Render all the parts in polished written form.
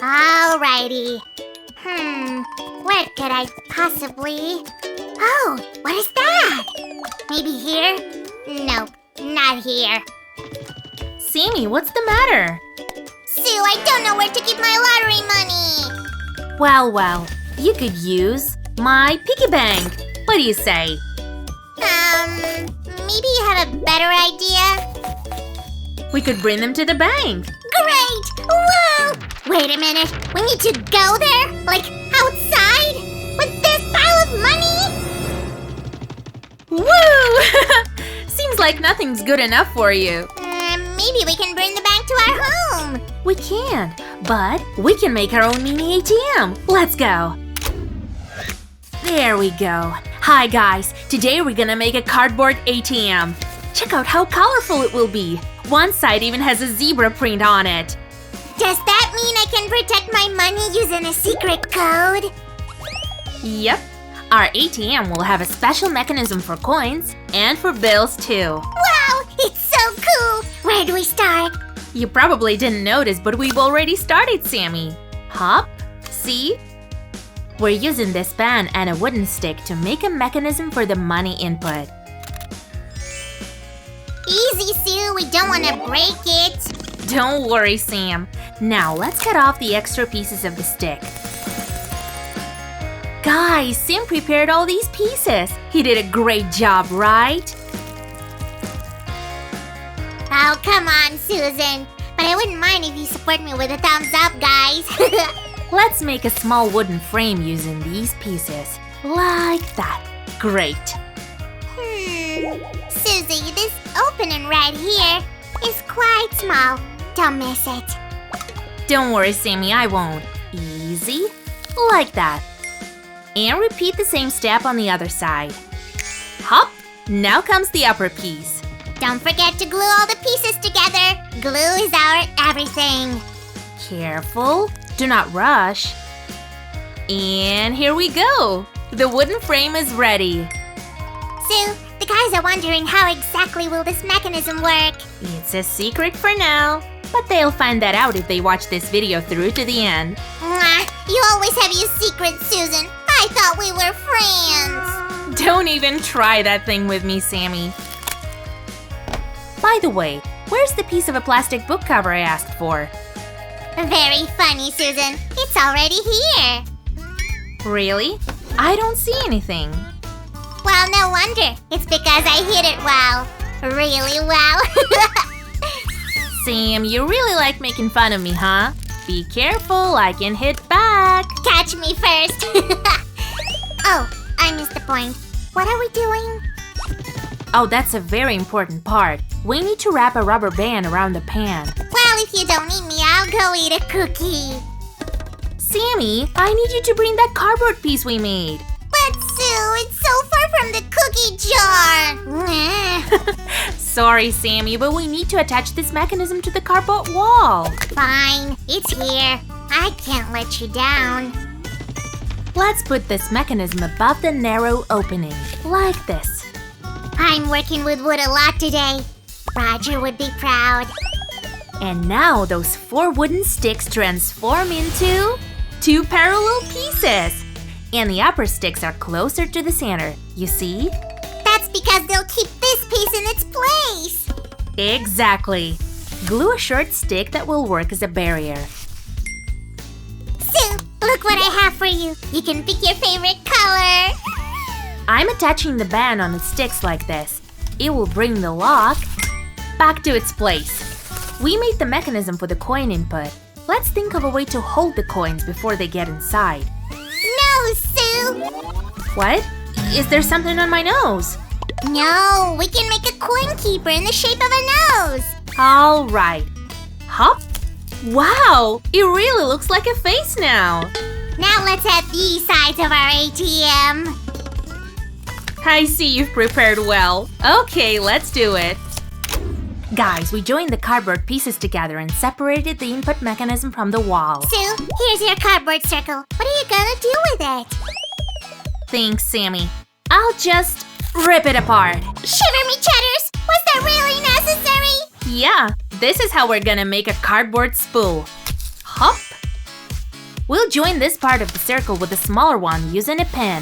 Alrighty. Where could I possibly... Oh, what is that? Maybe here? Nope, not here. Sammy, what's the matter? Sue, I don't know where to keep my lottery money. Well, you could use my piggy bank. What do you say? Maybe you have a better idea? We could bring them to the bank. Great! Whoa! Wait a minute, we need to go there? Like, outside? With this pile of money? Woo! Seems like nothing's good enough for you. Maybe we can bring the bank to our home. We can, but we can make our own mini ATM. Let's go. There we go. Hi guys, today we're gonna make a cardboard ATM. Check out how colorful it will be. One side even has a zebra print on it. Does that mean I can protect my money using a secret code? Yep. Our ATM will have a special mechanism for coins and for bills too. Wow, it's so cool! Where do we start? You probably didn't notice, but we've already started, Sammy. Hop, see? We're using this pan and a wooden stick to make a mechanism for the money input. Easy, Sue, we don't want to break it. Don't worry, Sam. Now let's cut off the extra pieces of the stick. Guys, Sam prepared all these pieces. He did a great job, right? Oh, come on, Susan. But I wouldn't mind if you support me with a thumbs up, guys. Let's make a small wooden frame using these pieces. Like that. Great. Susie, this opening right here is quite small. Don't miss it. Don't worry, Sammy, I won't. Easy. Like that. And repeat the same step on the other side. Hop! Now comes the upper piece. Don't forget to glue all the pieces together. Glue is our everything. Careful. Do not rush. And here we go. The wooden frame is ready. Sue, the guys are wondering how exactly will this mechanism work? It's a secret for now, but they'll find that out if they watch this video through to the end. You always have your secrets, Susan. I thought we were friends. Don't even try that thing with me, Sammy. By the way, where's the piece of a plastic book cover I asked for? Very funny, Susan. It's already here. Really? I don't see anything. Well, no wonder. It's because I hid it well. Really well. Sam, you really like making fun of me, huh? Be careful, I can hit back. Catch me first. Oh, I missed the point. What are we doing? Oh, that's a very important part. We need to wrap a rubber band around the pan. Well, if you don't need me, I'll go eat a cookie. Sammy, I need you to bring that cardboard piece we made. But Sue, it's so far from the cookie jar. Sorry, Sammy, but we need to attach this mechanism to the cardboard wall. Fine, it's here. I can't let you down. Let's put this mechanism above the narrow opening, like this. I'm working with wood a lot today. Roger would be proud. And now those 4 wooden sticks transform into 2 parallel pieces. And the upper sticks are closer to the center, you see? That's because they'll keep this piece in its place. Exactly. Glue a short stick that will work as a barrier. Sue, look what I have for you. You can pick your favorite color. I'm attaching the band on the sticks like this. It will bring the lock back to its place. We made the mechanism for the coin input. Let's think of a way to hold the coins before they get inside. No, Sue! What? Is there something on my nose? No, we can make a coin keeper in the shape of a nose. All right. Hop. Wow, it really looks like a face now. Now let's add these sides of our ATM. I see you've prepared well. Okay, let's do it. Guys, we joined the cardboard pieces together and separated the input mechanism from the wall. Sue, here's your cardboard circle. What are you gonna do with it? Thanks, Sammy. I'll just rip it apart. Shiver me cheddars! Was that really necessary? Yeah, this is how we're gonna make a cardboard spool. Hop. We'll join this part of the circle with the smaller one using a pen.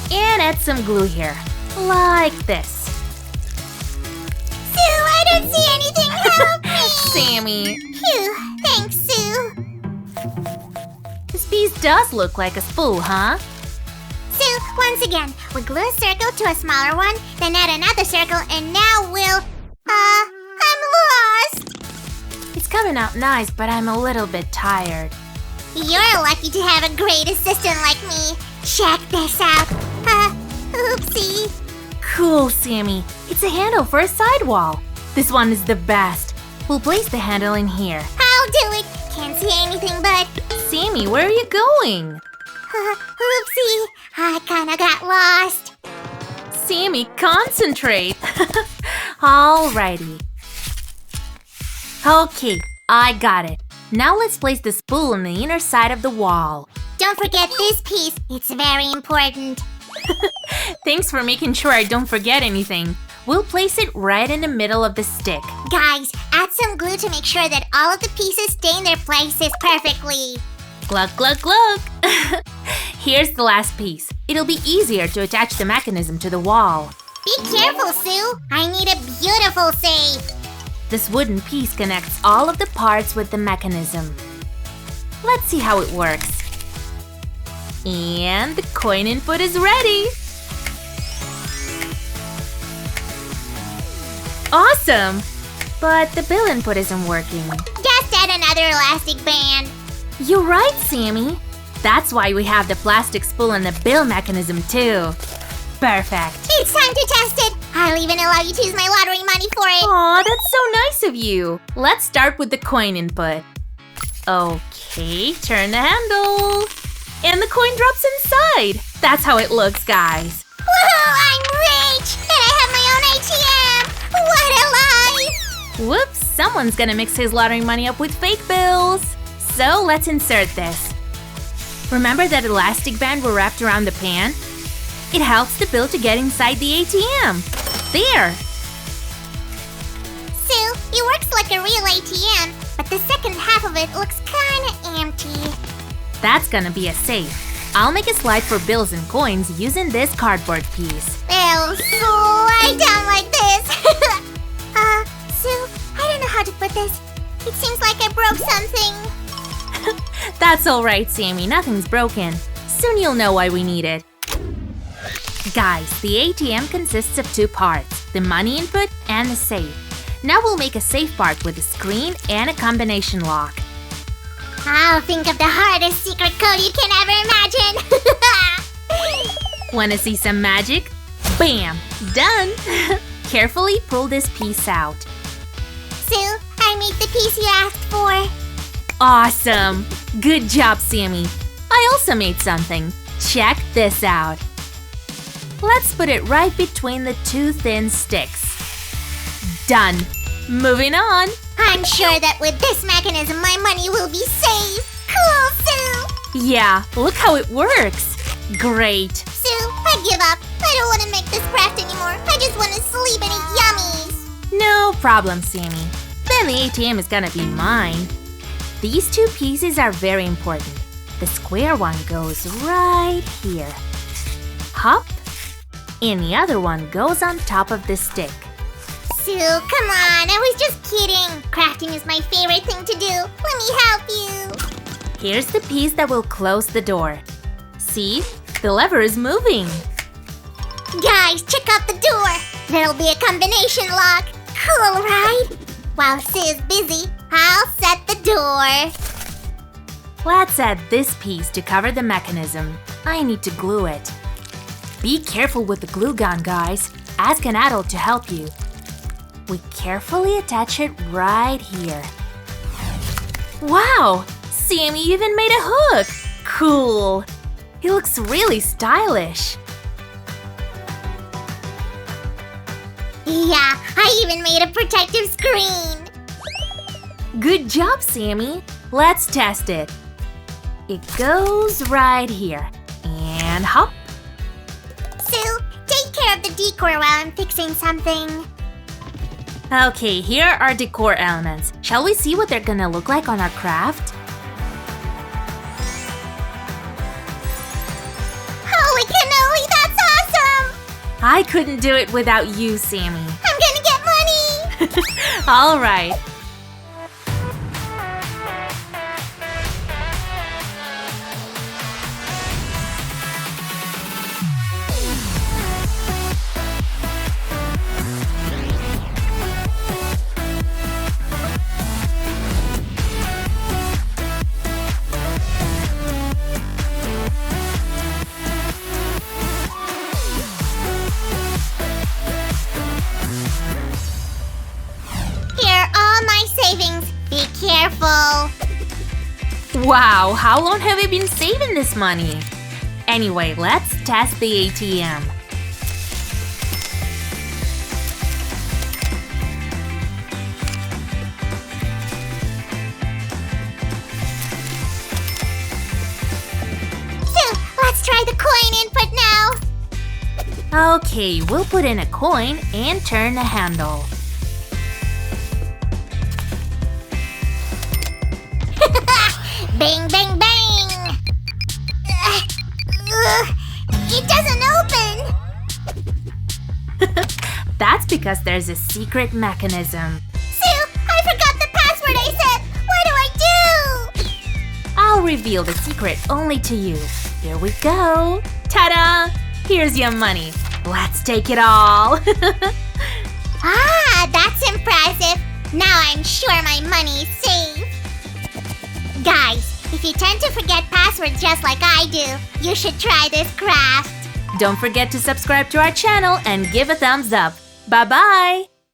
And add some glue here, like this. Sue, I don't see anything. Help me! Sammy, Phew, thanks, Sue. this piece does look like a spool, huh? Sue, once again, we glue a circle to a smaller one, then add another circle, and now we'll... I'm lost! It's coming out nice, but I'm a little bit tired. You're lucky to have a great assistant like me. Check this out. Oopsie. Cool, Sammy. It's a handle for a sidewall. This one is the best. We'll place the handle in here. I'll do it. Can't see anything but... Sammy, where are you going? Oopsie. I kinda got lost. Sammy, concentrate. Alrighty. Okay, I got it. Now let's place the spool on the inner side of the wall. Don't forget this piece. It's very important. Thanks for making sure I don't forget anything. We'll place it right in the middle of the stick. Guys, add some glue to make sure that all of the pieces stay in their places perfectly. Glug, glug, glug. Here's the last piece. It'll be easier to attach the mechanism to the wall. Be careful, Sue. I need a beautiful safe. This wooden piece connects all of the parts with the mechanism. Let's see how it works. And the coin input is ready! Awesome! But the bill input isn't working. Just add another elastic band. You're right, Sammy. That's why we have the plastic spool and the bill mechanism too. Perfect. It's time to test it. I'll even allow you to use my lottery money for it. Aw, that's so nice of you. Let's start with the coin input. Okay, turn the handle. And the coin drops inside. That's how it looks, guys. Woohoo! I'm rich! And I have my own ATM! What a life! Whoops, someone's gonna mix his lottery money up with fake bills. So let's insert this. Remember that elastic band we wrapped around the pan? It helps the bill to get inside the ATM. There! Sue, it works like a real ATM, but the second half of it looks kinda empty. That's gonna be a safe. I'll make a slide for bills and coins using this cardboard piece. It'll slide down like this. Sue, I don't know how to put this. It seems like I broke something. That's alright, Sammy. Nothing's broken. Soon you'll know why we need it. Guys, the ATM consists of two parts, the money input and the safe. Now we'll make a safe part with a screen and a combination lock. I'll think of the hardest secret code you can ever imagine. Wanna see some magic? Bam! Done! Carefully pull this piece out. Sue, I made the piece you asked for. Awesome! Good job, Sammy. I also made something. Check this out. Let's put it right between the two thin sticks. Done! Moving on! I'm sure that with this mechanism, my money will be safe. Cool, Sue! Yeah, look how it works! Great! Sue, I give up. I don't want to make this craft anymore. I just want to sleep and eat yummies. No problem, Sammy. Then the ATM is gonna be mine. These two pieces are very important. The square one goes right here. Hop. And the other one goes on top of the stick. Sue, come on. I was just kidding. Crafting is my favorite thing to do. Let me help you. Here's the piece that will close the door. See? The lever is moving. Guys, check out the door. There'll be a combination lock. Cool, right? While Sue's busy, I'll set the door. Let's add this piece to cover the mechanism. I need to glue it. Be careful with the glue gun, guys. Ask an adult to help you. We carefully attach it right here. Wow! Sammy even made a hook! Cool! It looks really stylish. Yeah, I even made a protective screen. Good job, Sammy. Let's test it. It goes right here. And hop. Sue, take care of the decor while I'm fixing something. Okay, here are decor elements. Shall we see what they're gonna look like on our craft? I couldn't do it without you, Sammy. I'm gonna get money! All right. Here are all my savings. Be careful. Wow, how long have you been saving this money? Anyway, let's test the ATM. Let's try the coin input now. Okay, we'll put in a coin and turn the handle. Bang, bang, bang! It doesn't open! That's because there's a secret mechanism. Sue, I forgot the password I said! What do I do? I'll reveal the secret only to you. Here we go. Ta-da! Here's your money. Let's take it all. Ah, that's impressive. Now I'm sure my money's safe. Guys, if you tend to forget passwords just like I do, you should try this craft. Don't forget to subscribe to our channel and give a thumbs up. Bye-bye!